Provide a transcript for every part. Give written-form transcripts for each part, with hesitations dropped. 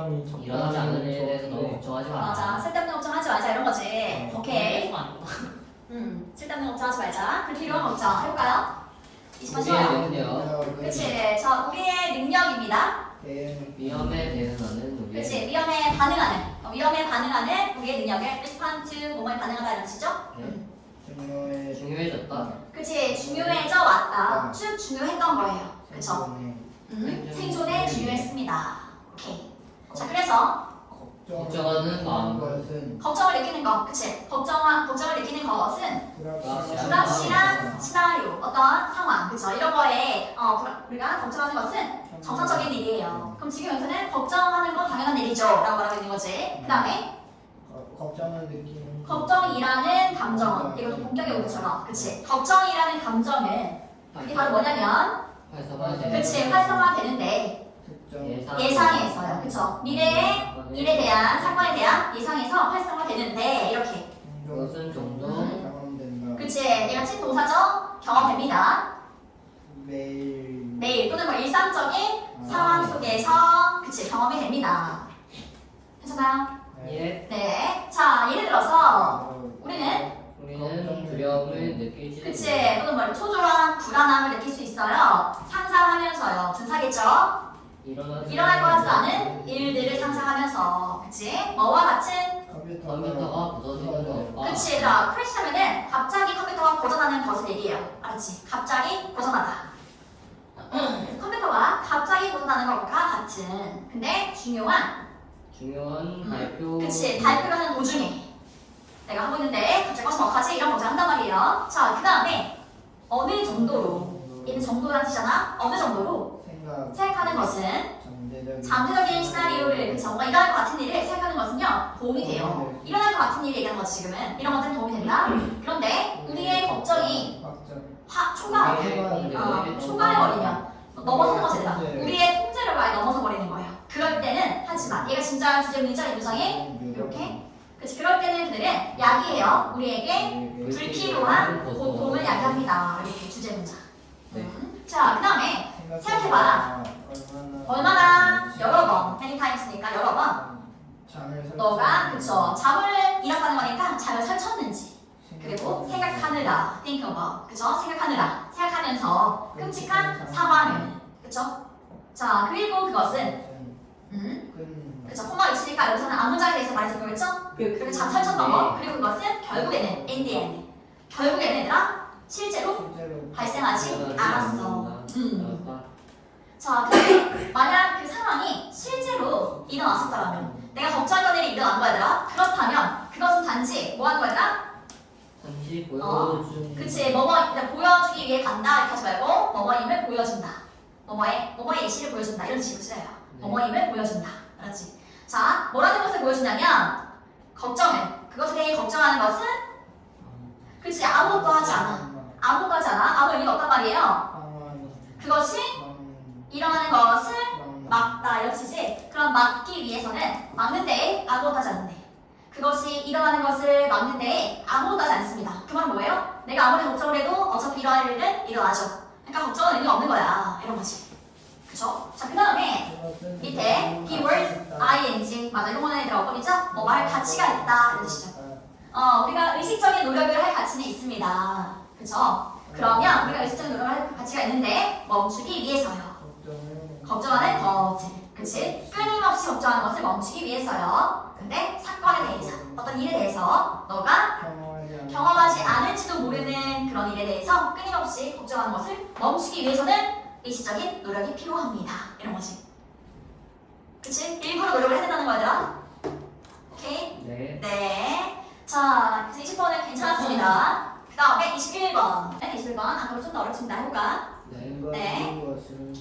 사람이 일어나지 않는 일에 대해서 너무 걱정하지 마. 맞아. 쓸데없는 걱정하지 말자 이런 거지. 오케이. 쓸데없는 걱정하지 말자. 그 필요한 걱정 해볼까요? 20번 쉬워요. 우리의 그치. 저 우리의 능력입니다. 위험에 대응하는 우리의 그치. 위험에 반응하는 우리의 능력을 respond to 뭐뭐에 반응하다 이런 뜻이죠? 중요해졌다. 그치. 중요해져 왔다. 쭉 중요했던 거예요. 그쵸? 생존에 중요했습니다. 오케이. 자, 그래서 걱정하는 마음. 걱정을 느끼는 것, 그치? 걱정을 느끼는 것은 불확실한 시나리오, 어떤 상황, 그쵸? 이런 거에 우리가 걱정하는 것은 정상적인 일이에요. 그럼 지금 여기서는 걱정하는 건 당연한 일이죠 라고 말하고 있는 거지. 그 다음에 걱정을 느끼는 걱정이라는 감정은 이것도 본격의 오류처럼, 그치? 걱정이라는 감정은 그게 바로 뭐냐면 그치, 활성화되는데 예상에서요, 그쵸? 미래의 일에 대한 사건에 대한 예상에서 활성화되는데 이렇게 무슨 정도 그치, 얘가 친동사죠? 경험됩니다. 매일 또는 뭐 일상적인 상황 속에서 그치, 경험이 됩니다. 괜찮아요? 예. 네. 자, 예를 들어서 우리는 두려움을 느낄지. 그치, 또는 뭐 초조한 불안함을 느낄 수 있어요. 상상하면서요. 분사겠죠? 일어날 것 같지 않은 일들을 상상하면서, 그치? 뭐와 같은? 컴퓨터가 부서지는 거. 그치, 얘들아. 크래시하면은 갑자기 컴퓨터가 고장나는 것을 얘기해요. 알았지? 갑자기 고장나다. 컴퓨터가 갑자기 고장나는 것과 같은. 근데 중요한 발표. 그치, 발표를 하는 도중에 내가 하고 있는데 갑자기 어떡하지? 이런 걱정 한단 말이에요. 자, 그 다음에 어느 정도로 얘는 정도라는 뜻이잖아. 어느 정도로 생각하는 것은 잠재적인 시나리오를 그쵸? 뭔가 일어날 것 같은 일을 생각하는 것은요 도움이 돼요. 일어날 것 같은 일을 얘기하는 거지 지금은. 이런 것들은 도움이 된다. 그런데 우리의 걱정이 초과해버리면 넘어서는 것이 된다. 우리의 통제를 아예 넘어서 버리는 거예요. 그럴 때는 하지만 얘가 진짜 주제문이죠. 이 문장에 이렇게 그치, 그럴 때는 그들은 야기해요. 우리에게 불필요한 고통을 야기합니다. 이렇게 주제 문장. 자, 그 다음에 생각해봐. 얼마나 여러 번, many times니까 여러 번 너가 그쵸 잠을 잃었다는 거니까 잠을 설쳤는지 그리고 생각하느라 think about 그쵸 생각하면서 끔찍한 상황을 그쵸 자 그리고 그것은 그쵸 콤마가 있으니까 여기서는 앞문장에 대해서 말해준 거겠죠 그리고 잠 설쳤던 거 그리고 그것은 결국에는 in the end 결국에는 얘들아 실제로 발생하지 않았어. 자, 근데 만약 그 상황이 실제로 일어났었다면 내가 걱정했던 일이 일어난 거야 얘들아 그렇다면 그것은 단지 뭐 하는 거야 얘들아? 단지 보여주는 그치 보여주기 위해 간다 이렇게 하지 말고 뭐뭐임을 보여준다 뭐뭐의 예시를 보여준다 이런 식으로 써요. 뭐뭐임을 보여준다 알았지? 자, 뭐라는 것을 보여준다면 걱정은 그것에 대해 걱정하는 것은 그치 아무것도 하지 않아 아무 의미가 없단 말이에요. 그것이 일어나는 것을 막다 이런 뜻이지. 그럼 막기 위해서는 막는데 아무것도 하지 않는데 그것이 일어나는 것을 막는데 아무것도 하지 않습니다. 그 말은 뭐예요? 내가 아무리 걱정을 해도 어차피 일어날 일은 일어나죠. 그러니까 걱정은 의미가 없는 거야 이런 거지. 그쵸? 자, 그 다음에 밑에 keywords ing 맞아 이런 거는 애들 어법이죠? 말 가치가 있다 이런 뜻이죠. 우리가 의식적인 노력을 할 가치는 있습니다. 그쵸? 그러면 우리가 의식적인 노력을 할 가치가 있는데 멈추기 위해서요. 걱정하는 것을 그치? 끊임없이 걱정하는 것을 멈추기 위해서요. 근데 사건에 대해서 어떤 일에 대해서 너가 경험하지 않을지도 모르는 그런 일에 대해서 끊임없이 걱정하는 것을 멈추기 위해서는 의식적인 노력이 필요합니다. 이런 거지. 그치? 일부러 노력을 해야 된다는 거야 얘들아. 오케이? 네. 자, 그래서 20번은 괜찮았습니다. 그 다음에 21번. 21번. 아까보다 좀 더 어렵습니다. 해볼까? 네.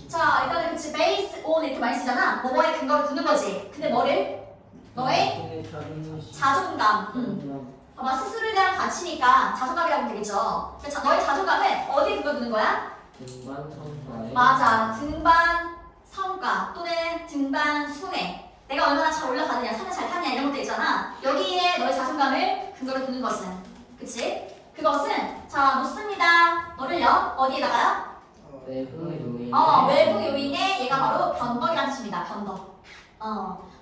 자, 일단은 그치, based on 이렇게 많이 쓰잖아. 뭐뭐에 근거를 두는 거지. 근데 뭐를? 너의 자존감. 봐봐, 스스로에 대한 가치니까 자존감이라고 하면 되겠죠. 너의 자존감을 어디에 근거 두는 거야? 등반 성과에. 맞아. 등반 성과 또는 등반 순회. 내가 얼마나 잘 올라가느냐, 산을 잘 타냐 이런 것도 있잖아. 여기에 너의 자존감을 근거로 두는 것은 그치? 그것은 자 놓습니다. 뭐를요? 어디에다가요? 외부 요인. 외부 요인에 얘가 바로 변덕이라는 뜻입니다. 변덕.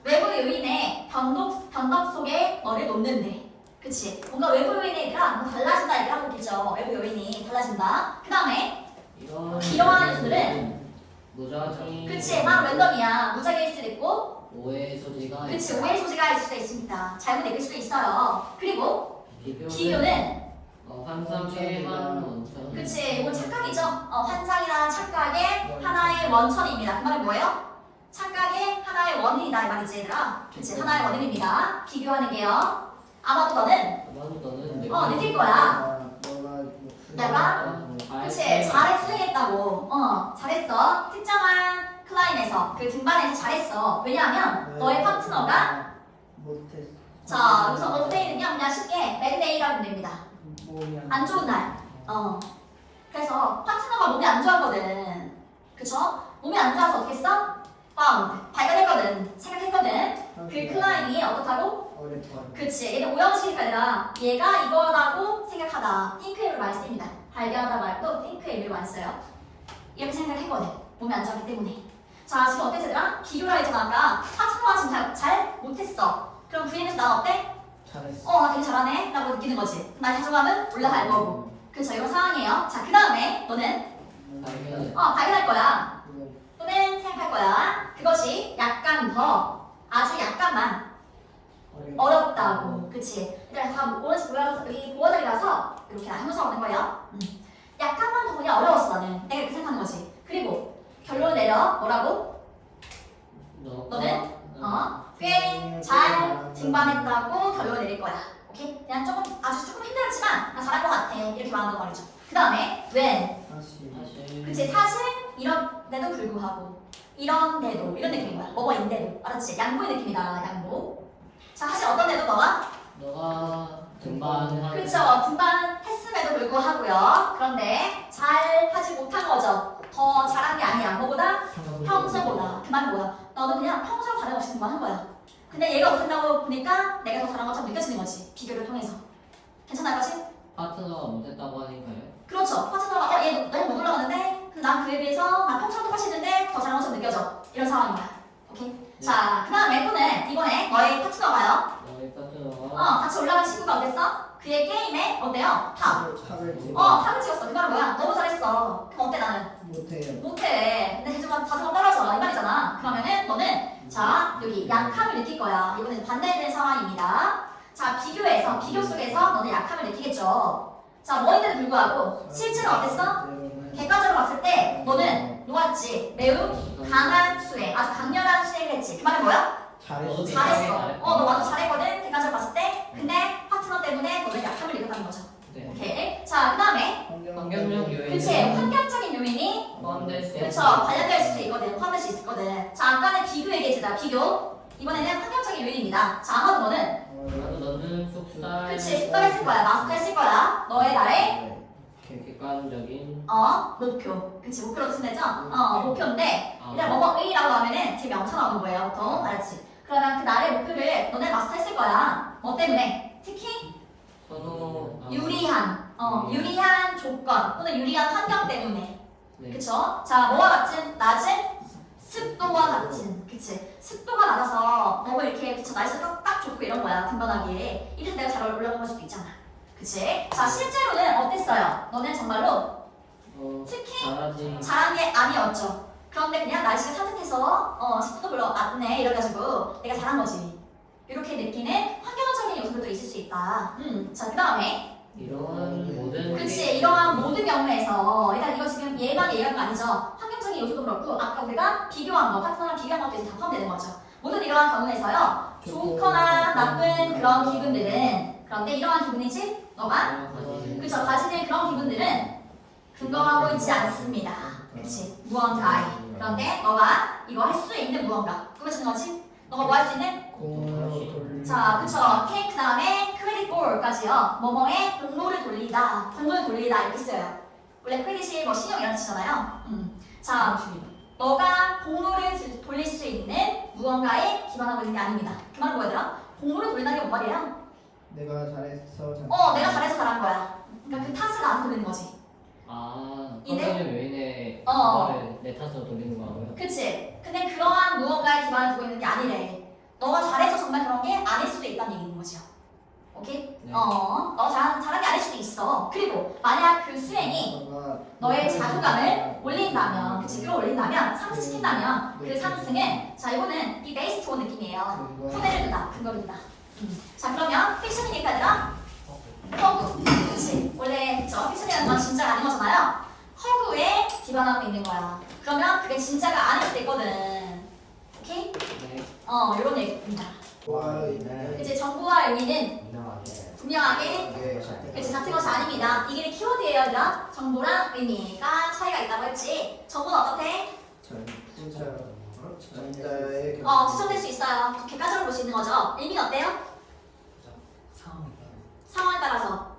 외부 요인의 변덕 속에 너를 놓는데. 그치? 뭔가 외부 요인에 얘들아 뭐 달라진다 얘기를 하고 있겠죠. 외부 요인이 달라진다. 그 다음에 이러한 요소들은 무작위. 그치? 막 랜덤이야. 무작위일 수도 있고 오해 소지가. 그치? 오해 소지가 있을 수도 있습니다. 잘못 읽을 수도 있어요. 그리고 비교는 환상의 한 원천. 그치? 이건 착각이죠? 환상이란 착각의 하나의 원천입니다. 그 말은 뭐예요? 착각의 하나의 원인이다 이 말이지 얘들아. 그치? 하나의 원인입니다. 비교하는 게요. 아마도 너는 느낄 거야. 내가 그치? 잘 수행했다고. 잘했어. 특정한 클라인에서 그 등반에서 잘했어. 왜냐하면 너의 파트너가 못했어. 자 여기서 어때이는요 그냥 쉽게 매드데이라고 됩니다. 안 좋은 날. 그래서 파트너가 몸이 안 좋았거든. 그쵸? 몸이 안 좋아서 어떻게 했어? 발견했거든. 생각했거든. 그 클라인이 어떻다고? 그치. 얘는 오형식이 아니라 얘가 이거라고 생각하다. 띵크앱을 많이 씁니다. 발견하다 말고 띵크앱을 많이 써요. 이렇게 생각했거든. 몸이 안 좋았기 때문에. 자, 지금 어땠어, 얘들아? 비교라 했잖아. 아까 파트너가 지금 잘 못했어. 그럼 VM에서 나 어때? 잘했어. 나 되게 잘하네. 라고 느끼는 거지. 나의 자존감은 올라갈 거고. 그렇죠. 이런 상황이에요. 자, 그 다음에 너는 발견할 거야. 또는 생각할 거야. 그것이 약간 더, 아주 약간만 어렵다고. 그치? 일단 다 오른쪽 보호자리라서 이렇게 해서 오는 거예요. 약간만 더 그냥 어려웠어, 나는. 내가 이렇게 생각하는 거지. 그리고 결론 내려. 뭐라고? 너는 꽤 잘 등반했다고 결론 내릴 거야. 오케이? 그냥 조금 힘들었지만 나 잘할 것 같아. 이렇게 말하는 말이죠. 그 다음에 when. 그치? 사실 이런데도 불구하고 이런데도 이런 느낌인 거야. 뭐뭐인데도. 알았지? 양보의 느낌이다. 양보. 자, 사실 어떤데도 너가 등반. 그쵸. 등반했음에도 불구하고요. 그런데 잘 하지 못한 거죠. 더 잘한 게 아니야. 뭐보다? 평소보다. 그 말은 뭐야? 너는 그냥 평소와 다름없이 등반한 거야. 근데 얘가 못한다고 보니까 내가 더 잘한 것처럼 느껴지는 거지. 비교를 통해서. 괜찮아, 거지? 파트너가 못했다고 하니까요. 그렇죠. 파트너가 얘 너무 못 올라가는데 난 그에 비해서 나 평소랑 똑같이 했는데 더 잘한 것처럼 느껴져. 이런 상황입니다. 오케이? 네. 자, 그 다음에 또는 이번에 너의 파트너가요. 너의 파트너가 같이 올라간 친구가 어땠어? 그의 게임에 어때요? 탑. 탑을 찍었어. 그 말은 뭐야? 너무 잘했어. 그럼 어때 나는? 못해요. 못해. 근데 자존감 떨어져. 이 말이잖아. 그러면은 너는 자 여기 약함을 느낄 거야. 이거는 반대되는 상황입니다. 자 비교 속에서 너는 약함을 느끼겠죠. 자 뭐인데도 불구하고 실제로 어땠어? 객관적으로 봤을 때 너는 놓았지. 매우 강한 수행, 아주 강렬한 수행을 했지. 그 말은 뭐야? 잘했어. 너 완전 잘했거든. 객관적으로 봤을 때. 근데 파트너 때문에 너는 약함을 느꼈다는 거죠. 네. 오케이. 자 그 다음에 환경적 요인. 그치 환경적인 요인이 포함될 수 그쵸 관련될 수 있거든. 포함될 수 있거든. 자 아까는 비교 얘기했잖아. 비교. 이번에는 환경적인 요인입니다. 자 아마도 너는 숙달. 그치 숙달했을 거야. 마스터했을 거야. 너의 나의 객관적인 목표. 그치 목표로 쓰면 되죠? 목표인데 일단 뭐뭐의라고 하면은 지금 명사 나오는 거예요. 보통 알았지? 그러면 그 나의 목표를 너네 마스터했을 거야. 뭐 때문에? 특히 유리한 유리한 조건 또는 유리한 환경 때문에. 네. 그쵸? 자 뭐와 같은? 낮은 습도와 같은. 그치? 습도가 낮아서 너무 이렇게 그쵸 날씨가 딱 좋고 이런 거야 등반하기에. 이래서 내가 잘 올라간 걸 수도 있잖아. 그치? 자 실제로는 어땠어요? 너는 정말로 특히 잘한 게 아니었죠. 그런데 그냥 날씨가 산뜻해서 습도도 별로 안 내 이래가지고 내가 잘한 거지. 이렇게 느끼는 환경적인 요소들도 있을 수 있다. 자 그 다음에 이러한 모든 그치 이러한 모든 경우에서 일단 이거 지금 얘만 얘기한 거 아니죠. 환경적인 요소도 그렇고 아까 우리가 비교한 거 파트너랑 비교한 것도 이제 다 포함되는 거죠. 모든 이러한 경우에서요 좋거나 나쁜 그런 기분들은 그런데 이러한 기분이지 너가 그쵸 가지는 그런 기분들은 근거하고 있지 않습니다. 그치 무언가에. 그런데 너가 이거 할 수 있는 무언가 그거는 거지. 너가 뭐 할 수 있는 자, 그쵸. K 그 다음에 credit for까지요. 뭐뭐에 공로를 돌리다, 공로를 돌리다 이렇게 써요. 원래 credit이 뭐 신용 이런 뜻이잖아요. 자, 너가 공로를 돌릴 수 있는 무언가에 기반하고 있는 게 아닙니다. 그 말은 뭐더라? 공로를 돌린다는 게 뭔 말이야? 내가 잘했어. 내가 잘해서 잘한 거야. 그러니까 그 탓을 나한테 돌리는 거지. 아, 이네? 성경적 요인의 어. 그거를 내 탓으로 돌리는 거라고요? 그치? 근데 그러한 무언가에 기반을 두고 있는 게 아니래. 너가 잘해서 정말 그런 게 아닐 수도 있다는 얘기인 거죠. 오케이? 네. 너 잘한 게 아닐 수도 있어. 그리고 만약 그 수행이 너의 자존감을 올린다면, 그치? 끌어올린다면, 상승시킨다면 그 상승은, 자, 이거는 이 베이스 좋은 느낌이에요. 후대를 두다, 근거를 두다. 자, 그러면 픽션이니까 얘들아, 허구. 그치? 원래, 그쵸? 픽션이라는 건 진짜가 아닌 거잖아요. 허구에 기반하고 있는 거야. 그러면 그게 진짜가 아닐 수도 있거든. 오케이? 네. 이런 얘기입니다. 네. 그치? 정보와 의미는 분명하게 그치? 같은 것이 아닙니다. 이게 키워드예요, 얘들아. 정보랑 의미가 차이가 있다고 했지. 정보는 어떻대? 전자의 추천될 수 있어요. 객관적으로 볼 수 있는 거죠. 의미는 어때요? 상황에 따라서.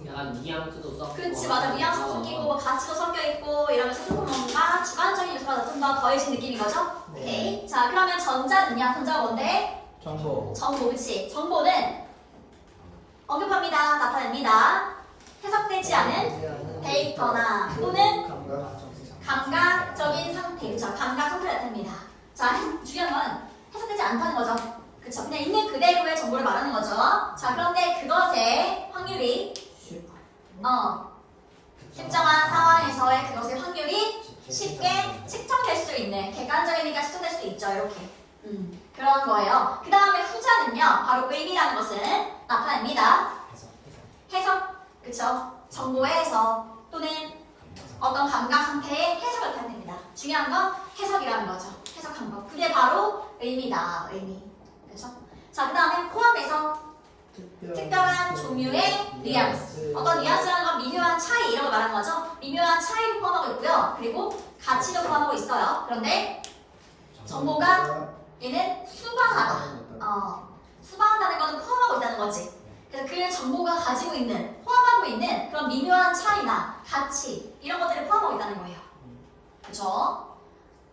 약간 뉘앙스도 섞고. 그치, 맞아. 뉘앙스도 섞이고, 가치도 섞여 있고, 이러면서 조금 뭔가 주관적인 요소가 좀 더 더해진 느낌인 거죠? 네. 오케이. 자, 그러면 전자는요? 전자가 뭔데? 정보. 정보, 그치? 정보는 언급합니다. 나타냅니다. 해석되지 않은 데이터나 또는 감각적인 상태, 그쵸? 감각 상태를 나타냅니다. 자, 중요한 건 해석되지 않다는 거죠. 그쵸? 그냥 있는 그대로의 정보를 말하는 거죠. 자, 그런데 그것의 확률이, 특정한 상황에서의 그것의 확률이 쉽게 측정될 수 있는, 객관적이니까 측정될 수도 있죠. 이렇게. 그런 거예요. 그 다음에 후자는요, 바로 의미라는 것을 나타냅니다. 해석, 그쵸? 정보의 해석 또는 어떤 감각 상태의 해석을 나타냅니다. 중요한 건 해석이라는 거죠. 해석한 거. 그게 바로 의미다. 의미. 그쵸? 자, 그 다음에 포함해서 특별한 종류의 뉘앙스. 어떤 뉘앙스라는 건 미묘한 차이 이런 걸 말하는 거죠. 미묘한 차이를 포함하고 있고요. 그리고 가치도 포함하고 있어요. 그런데 정보가 얘는 수반하다. 수반한다는 거는 포함하고 있다는 거지. 그래서 그 정보가 가지고 있는, 포함하고 있는 그런 미묘한 차이나 가치 이런 것들을 포함하고 있다는 거예요. 그쵸?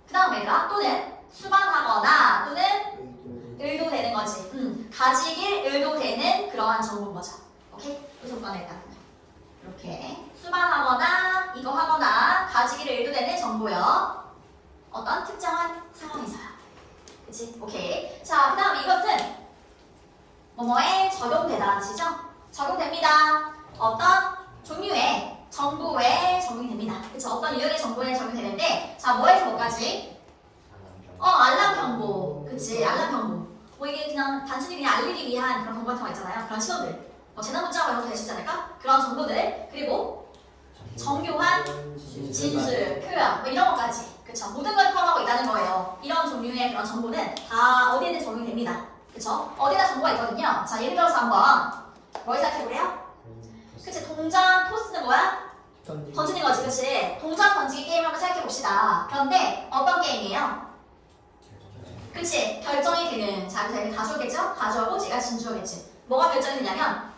그 다음에 얘들아, 또는 수반하거나 또는 의도되는 거지. 가지길 의도되는 그러한 정보인 거죠. 오케이? 이 조건에 일단 이렇게 수반하거나 이거 하거나 가지기를 의도되는 정보요. 어떤 특정한 상황에서요. 그치? 오케이. 자, 그 다음 이것은 뭐뭐에 적용되다라는 뜻이죠? 적용됩니다. 어떤 종류의 정보에 적용이 됩니다. 그쵸? 어떤 유형의 정보에 적용이 되는데, 자, 뭐에서 뭐까지? 알람 경보. 그치? 알람 경보. 뭐 이게 그냥 단순히 그냥 알리기 위한 그런 정보 같은 거 있잖아요. 그런 신호들. 재난 문자가 이런 거 되시지 않을까? 그런 정보들. 그리고 정교한 진술, 표현, 뭐 이런 것까지. 그쵸? 모든 걸 포함하고 있다는 거예요. 이런 종류의 그런 정보는 다 어디에든 적용이 됩니다. 그쵸? 어디나 정보가 있거든요. 자, 예를 들어서 한번 뭐 생각해볼래요? 그치? 동전 토스는 뭐야? 던지는 거지, 그치? 동전 던지기 게임을 한번 생각해봅시다. 그런데 어떤 게임이에요? 그치? 결정이 되는. 자, 그래서 얘는 가주어겠죠? 가주어고 제가 진주어겠지. 뭐가 결정이 되냐면,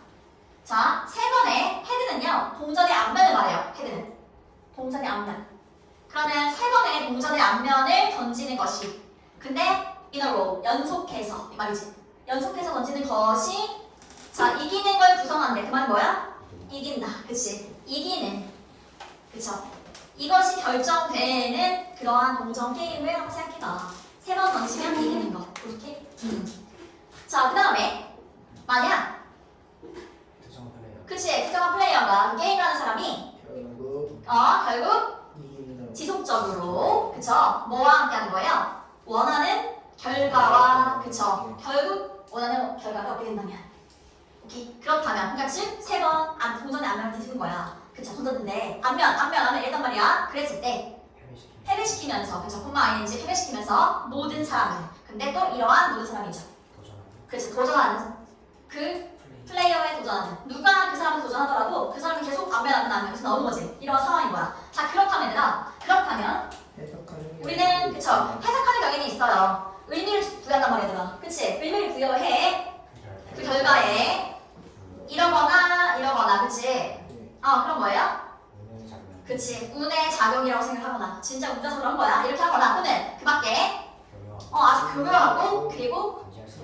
자, 세 번의 헤드는요, 동전의 앞면을 말해요. 헤드는. 동전의 앞면. 그러면 세 번의 동전의 앞면을 던지는 것이. 근데 in a row, 연속해서. 이 말이지. 연속해서 던지는 것이, 자, 이기는 걸 구성한대. 그 말은 뭐야? 이긴다. 그치? 이기는. 그쵸? 이것이 결정되는 그러한 동전 게임을 한번 생각해봐. 세 번 던지면 이기는 거. 이렇게? 자, 그 다음에 만약 그치, 특정한 플레이어가 게임을 하는 사람이 결국 지속적으로 그쵸? 뭐와 함께 하는 거예요? 원하는 결과와 그쵸? 결국 원하는 결과가 어떻게 된다면 오케이? 그렇다면 그러니까 즉 세 번 동전의 앞면을 뒤집은 거야. 그쵸? 던졌는데 앞면 이랬단 말이야. 그랬을 때 패배시키면서 그쵸? 콤마 ing 패배시키면서 모든 사람을 근데 또 이러한 모든 사람이죠. 그치? 도전하는 그 플레이어에 도전하는 누가 그 사람을 도전하더라도 그 사람이 계속 앞면 여기서 나오는 거지. 이런 상황인 거야. 자, 그렇다면 우리는 그쵸? 해석하는 경향이 있어요. 의미를 부여한단 말이야, 얘들아. 그치? 의미를 부여해. 그 결과에 이러거나 그치? 그럼 뭐예요? 그치? 운의 작용이라고 생각하거나 진짜 운전으로 한 거야. 이렇게 하거나 또는 그 밖에 아주 교묘하고 그리고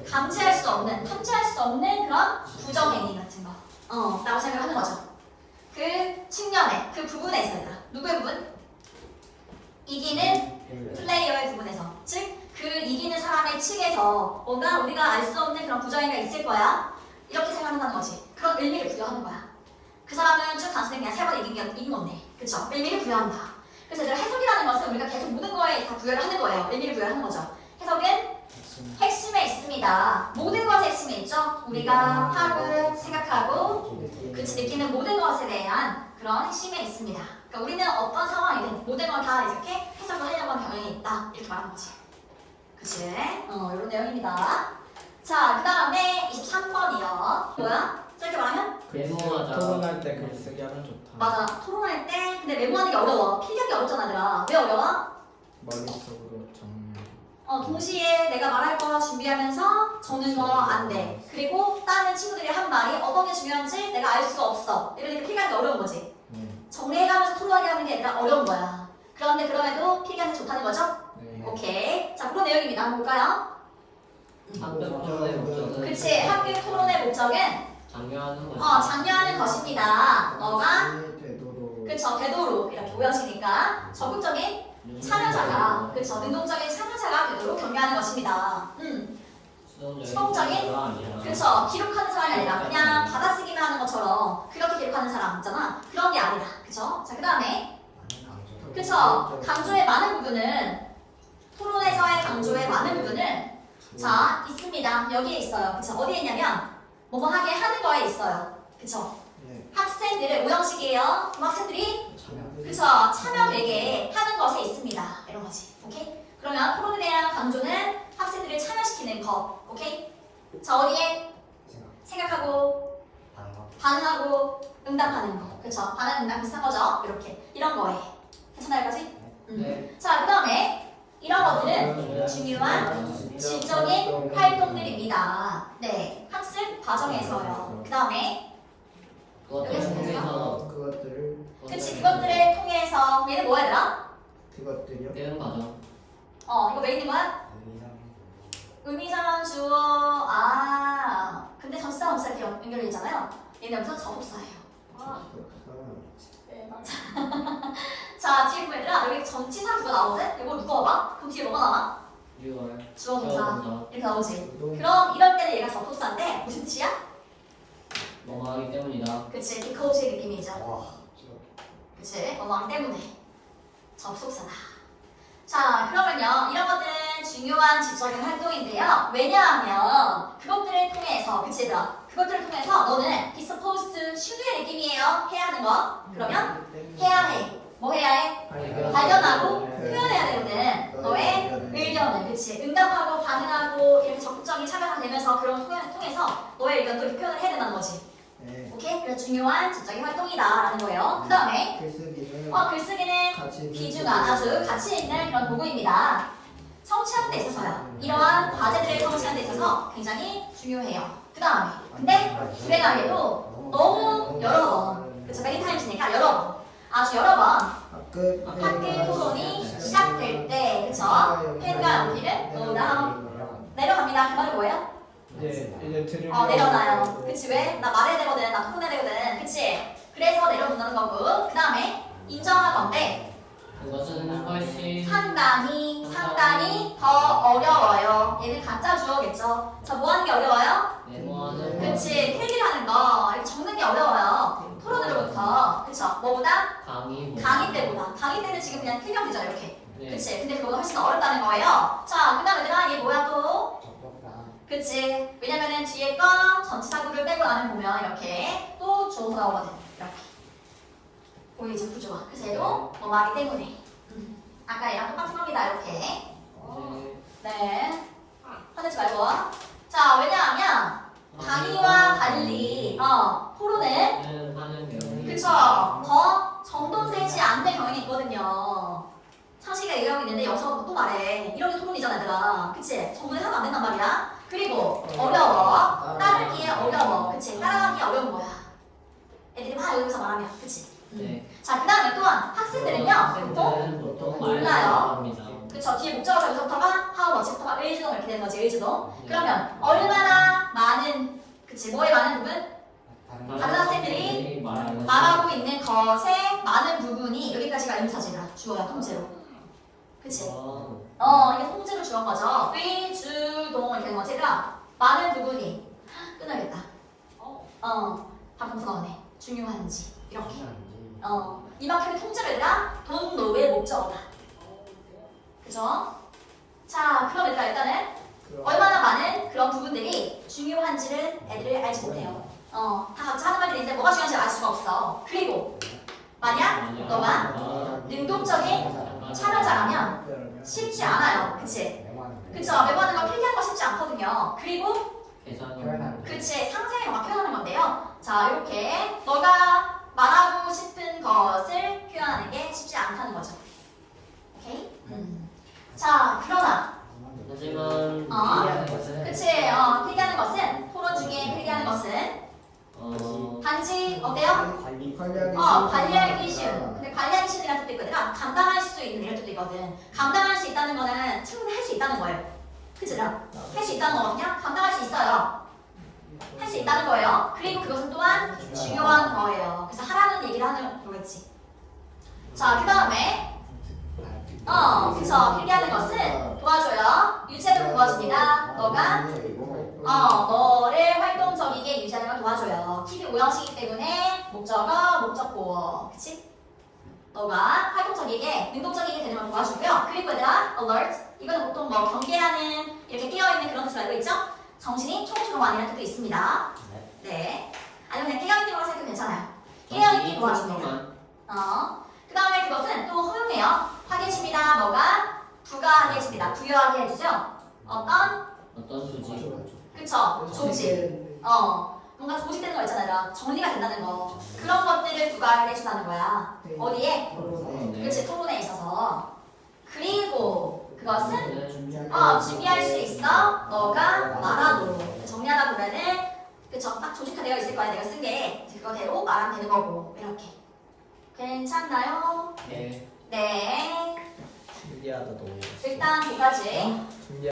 감지할 수 없는, 탐지할 수 없는 그런 부정행위 같은 거 라고 생각하는 거죠. 그 측면에, 그 부분에서 얘들아. 누구의 부분? 이기는 플레이어의 부분에서. 즉, 그 이기는 사람의 측에서 뭔가 우리가 알 수 없는 그런 부정행위가 있을 거야. 이렇게 생각한다는 거지. 그런 의미를 부여하는 거야. 그 사람은 쭉 단순히 그냥 3번 이긴 건데. 그쵸? 의미를 부여한다. 그래서 얘들아 해석이라는 것은 우리가 계속 모든 거에 다 부여를 하는 거예요. 의미를 부여하는 거죠. 해석은 핵심에 있습니다. 모든 것의 핵심에 있죠. 우리가 하고 생각하고 그치 느끼는 모든 것에 대한 그런 핵심에 있습니다. 그러니까 우리는 어떤 상황이든 모든 걸 다 이렇게 해석을 하려고 하는 경향이 있다. 이렇게 말하는 거지. 그치? 이런 내용입니다. 자, 그 다음에 23번이요. 뭐야? 짧게 말하면? 메모하자. 토론할 때 글쓰기 하면 좋다. 맞아. 토론할 때 근데 메모하는 게 어려워. 필기하기 어렵잖아, 얘들아. 왜 어려워? 머릿속으로 정리. 동시에 내가 말할 거 준비하면서 적는 거 안 돼. 그리고 다른 친구들이 한 말이 어떤 게 중요한지 내가 알 수가 없어. 이러니까 필기하기 어려운 거지. 네. 정리해가면서 토론하게 하는 게 얘들아 어려운 거야. 그런데 그럼에도 필기하기 좋다는 거죠? 네. 오케이. 자, 그런 내용입니다. 한번 볼까요? 학교 토론의 목적은 그치. 학교 토론의 목적은 장려하는 것이. 장려하는 것입니다. 너가 되도록. 그쵸. 되도록 이렇게 오형식이니까 적극적인 참여자가 그쵸. 능동적인 참여자가 되도록 격려하는 것입니다. 수동적인? 수동적인 아니라. 그쵸. 기록하는 사람이 아니라 그냥 받아쓰기만 하는 것처럼 그렇게 기록하는 사람 있잖아. 그런 게 아니라. 그쵸. 자, 그 다음에 그쵸. 강조의 많은 부분은 토론에서의 강조의 많은 부분은 자, 있습니다. 여기에 있어요. 그쵸. 어디에 있냐면 뭐뭐 하게 하는 거에 있어요. 그쵸. 네. 학생들의 오형식이에요. 그럼 학생들이 그쵸. 참여되게 하는 것에 있습니다. 이런 거지. 오케이? 그러면 토론에 대한 강조는 학생들을 참여시키는 것. 오케이? 자, 어디에? 생각하고, 반응하고, 응답하는 거. 그쵸? 반응, 응답 비슷한 거죠? 이렇게. 이런 거에. 괜찮아요, 여기까지? 네. 자, 그 다음에 이런 것들은 중요한 지적인 활동들입니다. 네. 학습 과정에서요. 그 다음에 그것들을 통해서 그것들을. 그치. 그것들을 통해서 얘는 뭐야, 얘들아? 그것들이요. 배운 과정. 이거 왜 있는 거야? 의미상 주어 근데 전치사 동사 이렇게 연결이 있잖아요. 얘는 여기서 접속사예요. 네, 맞아. 자, 뒤에 보면 얘들아 여기 전치사 주어 나오거든? 이거 누가 와봐? 그럼 뒤에 뭐가 나와? 6월. 주어 동사 이렇게 나오지. 그럼 그럼 이럴 때는 얘가 접속사인데 무슨 뜻이야? 넘어가기 때문이다. 그치, 비커우즈의 느낌이죠. 와. 그치, 넘어가기 때문에 접속사다. 자, 그러면요 이런 것들은 중요한 지적인 활동인데요. 왜냐하면 그것들을 통해서 그치 얘들아 그것들을 통해서 너는 be supposed to should의 느낌이에요. 해야 하는 거. 그러면 해야 해. 뭐 해야 해? 발견하고 표현해야 되거든. 너의 의견을 그치 응답하고 반응하고 이렇게 적극적인 참여가 되면서 그런 표현을 통해서 너의 의견도 이렇게 표현을 해야 된다는 거지. 네. 오케이? 그래서 중요한 지적인 활동이다라는 거예요. 그 다음에 글쓰기는 글쓰기는 같이 있는 비중한 아주 가치 있는 그런 도구입니다. 성취하는 데 있어서요. 이러한 과제들을 성취하는 데 있어서 굉장히 중요해요. 그 다음에 근데 불행하게도 너무 여러 번 그쵸? many times니까 여러 번 아주 여러 번 학교 토론이 시작될 때 그쵸? 펜과 연필을 놓으라 내려갑니다. 그 말은 뭐예요? 이제 들으면 내려놔요. 그치 왜? 나 말해야 되거든. 나 토론해야 되거든. 그치? 그래서 내려놓는 거고 그 다음에 인정할 건데 그것은 훨씬 상당히 더 어려워요. 얘는 가짜 주어겠죠. 자, 뭐 하는 게 어려워요? 메모하는 그치, 필기를 하는 거. 이렇게 적는 게 어려워요. 토론으로부터. 그쵸? 뭐보다? 강의 때보다. 강의 때는 지금 그냥 필기하면 되잖아, 이렇게. 네. 그치? 근데 그거보다 훨씬 더 어렵다는 거예요. 자, 그 다음에 얘들아, 얘 뭐야 또? 그치? 왜냐면은 뒤에 거 전치사구를 빼고 나면 보면 이렇게 또 주어서 나오거든. 이렇게. 보이지? 구조가. 그래서 얘도 뭐하기 때문에. 아까 얘랑 똑같은 겁니다. 이렇게. 네. 화내지 말고. 자, 왜냐하면 강의와 달리 토론은 하는 경우. 그쵸? 더 정돈되지 않는 경향이 있거든요. 상식이가 얘기하고 있는데 여기서 또 말해. 이런 게 토론이잖아, 얘들아. 그치? 정돈이 하나도 안 된단 말이야. 그리고 어려워. 따르기에 어려워. 그치? 따라가기 어려운 거야. 애들이 막 여기서 말하면. 그치? 네. 자, 그 다음에 또한 학생들은요, 보통 몰라요. 합니다. 그쵸? 뒤에 목적어가 여기서부터가 how much부터가 의주동 이렇게 되는 거지, 의주동. 그러면 얼마나 많은, 그치? 뭐에 많은 부분? 다른 학생들이 말하고 있는 것의 많은 부분이 여기까지가 의문사제다. 주어야 통째로. 그치? 이게 통째로 주어인 거죠. 의, 주, 동 이렇게 되는 거지. 얘들아, 많은 부분이 끝나겠다. 방금 나오네. 중요한지 이렇게. 이만큼의 통째로 얘들아 돈, 노의 목적어다. 그죠? 자, 그럼 얘들아 일단은 얼마나 많은 그런 부분들이 중요한지를 애들이 알지 못해요. 다 각자 하는 말들이 있는데 뭐가 중요한지 알 수가 없어. 그리고 만약 너가 능동적인 참여자라면 쉽지 않아요. 그치? 그쵸? 매번 하는 거 필기하는 거 쉽지 않거든요. 그리고 그치? 상세히 막 표현하는 건데요. 자, 이렇게 너가 말하고 싶은 것을 표현하는 게 쉽지 않다는 거죠. 오케이? 자, 그러나 하지만 그치? 필기하는 것은 토론 중에 필기하는 것은 단지 어때요? 관리하기 쉬운. 근데 관리하기 쉬운이라는 뜻도 있거든. 감당할 수 있는 이런 뜻도 있거든. 감당할 수 있다는 거는 충분히 할 수 있다는 거예요. 그치? 할 수 있다는 거거든요. 감당할 수 있어요. 할 수 있다는 거예요. 그리고 그것은 또한 중요한 거예요. 그래서 하라는 얘기를 하는 거겠지. 자, 그 다음에 그쵸. 필기하는 것은 도와줘요. 유지하는 걸 도와줍니다. 너가 너를 활동적이게 유지하는 걸 도와줘요. 팁이 5형식이기 때문에 목적어, 목적보어. 그치? 너가 활동적이게, 능동적이게 되는 걸 도와주고요. 그리고 얘들아, alert. 이거는 보통 뭐 경계하는, 이렇게 깨어있는 그런 뜻을 알고 있죠? 정신이 총조로만이라는 뜻도 있습니다. 네. 아니면 그냥 깨어있는 거라 생각해도 괜찮아요. 깨어있게 도와줍니다. 그 다음에 그것은 또 허용해요. 하게 해줍니다. 뭐가? 부가하게 해줍니다. 부여하게 해주죠? 어떤 수지? 그쵸? 조직. 뭔가 조직되는 거 있잖아요. 정리가 된다는 거. 그런 것들을 부가하게 해준다는 거야. 어디에? 그치, 토론에 있어서. 그리고 그것은 준비할 수 있어. 너가 말하도록. 정리하다 보면은 그쵸? 딱 조직화되어 있을 거야. 내가 쓴 게 그거대로 말하면 되는 거고. 이렇게. 괜찮나요? 네. 네. 신기하다 너. 일단 두 가지.